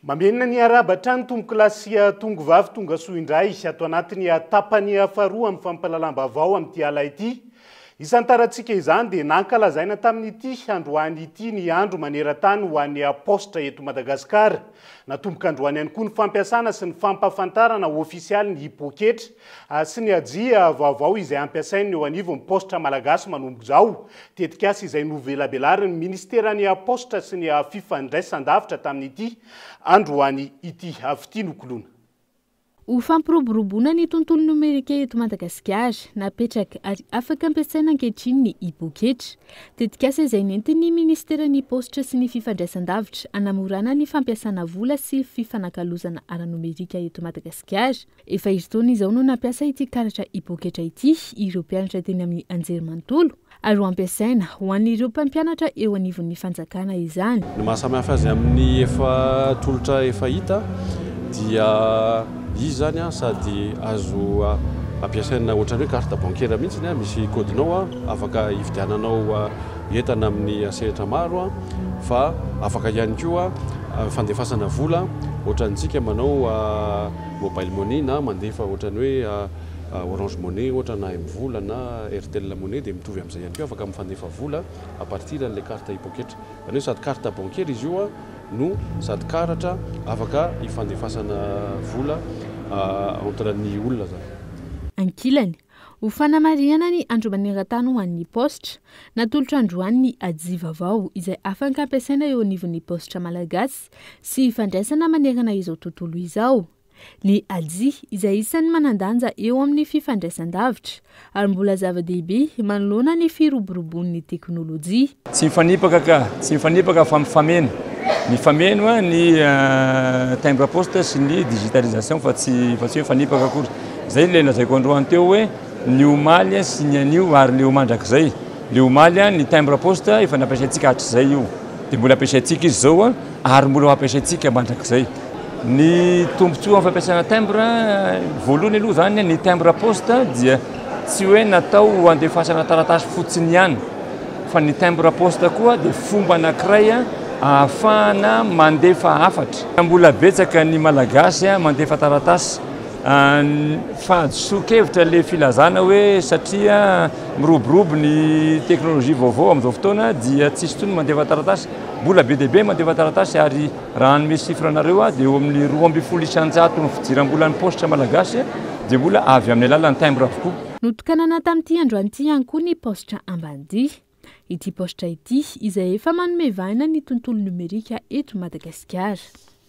Mamenina ny araba-trano tongo-klasia tongo-vavy tonga soa indray ato anatiny tapany faharoa amin'ny fampalalam-baovao amin'ity ala ity. Isantarantsika izany dia nankalazaina tamin'ity androany ity ny andro maneran-tany ho an'ny postra eto Madagasikara. Natomboka androany ihany koa ny fampiasana sy ny fampahafantarana ofisialy ny poketra sy ny ajia vaovao izay ampiasainy eo anivon'ny postra malagasy manomboka izao. Tetikasa izay novelabelarin'ny ministeran'ny postra sy ny fifandraisan-davitra tamin'ity androany ity avy ity nokolona. Ho fampiroboroboana ny tontolo nomerika eto Madagasikara, napetraka ary afaka ampiasaina ankehitriny ny e-poketra. Tetikasa izay nentin'ny ministeran'ny postra sy ny fifandraisan-davitra hanamorana ny fampiasana vola sy fifanankalozana ara-nomerika eto Madagasikara. Efa izy taona izao no nampiasa ity karatra e-poketra ity ireo mpianatra teny amin'ny anjerimanontolo ary ho ampiasaina ho an'ireo mpampianatra eo anivon'ny fanjakana izany. Ny mahasamihafa azy amin'ny efa tolotra efa hita dia izy zany sady azo ampiasaina ohatrany hoe carte bancaire mihitsy misy codinao afaka hividiananao entana amin'ny sehatra maro fa afaka ihany koa fandefasana vola ohatrantsika manao mobile money na mandefa ohatrany hoe Orange Money ohatra na M-vola na Airtel Money dia mitovy amin'izay ihany koa afaka mifandefa vola à partir an'ilay carte e-poketra. Izany hoe sady carte bancaire izy io no sady karatra afaka ifandefasana vola entre ny olona zany. Ankilany ho fanamariana ny andro maneran-tany ho an'ny postra, natolotra androany ny aji vaovao izay afaka ampiasaina eo anivon'ny postra malagasy sy ifandraisana manerana izao tontolo izao. Ny aji izay isan'ny manandanja eo amin'ny fifandraisan-davitra ary mbola zava-dehibe manoloana ny firoborobon'ny teknôlôjia. Tsy mifanipaka fa mifameno. Mifameno ny timbre poste sy ny digitalisation fa tsy hoe fanipaka akory. Zay ilay lazaiko androany teo hoe ny omaly sy ny anio ary ny omandrak'izay. Ny omaly ny timbre poste efa nampiasaintsika hatrizay io. Dia mbola ampiasaintsika izy zao ary mbola ampiasaintsika mandrak'izay. Ny tombontsoa amin'ny fampiasana timbre voalohany aloha zany ny timbre poste dia tsy hoe natao handefasana taratasy fotsiny ihany fa ny timbre poste koa dia fomba anankiray ahafahana mandefa hafatra. Mbola betsaka ny malagasy mandefa taratasy fa sokevitra le filazana hoe satria miroborobo ny teknôlôjia vaovao amin'izao fotoana dia tsisy tony mandefa taratasy. Mbola be dia be mandefa taratasy ary raha hanome sifra anareo dia eo amin'ny 2,700 ny fidiram-bola ny postra malagasy dia mbola avy amin'ny alalan'ny timbre avokoa. Notokanana tamin'ity androany ity ihany koa ny postra Ambanidia. Ity postra ity izay efa manome vaina ny tontolo nomerika eto Madagasikara.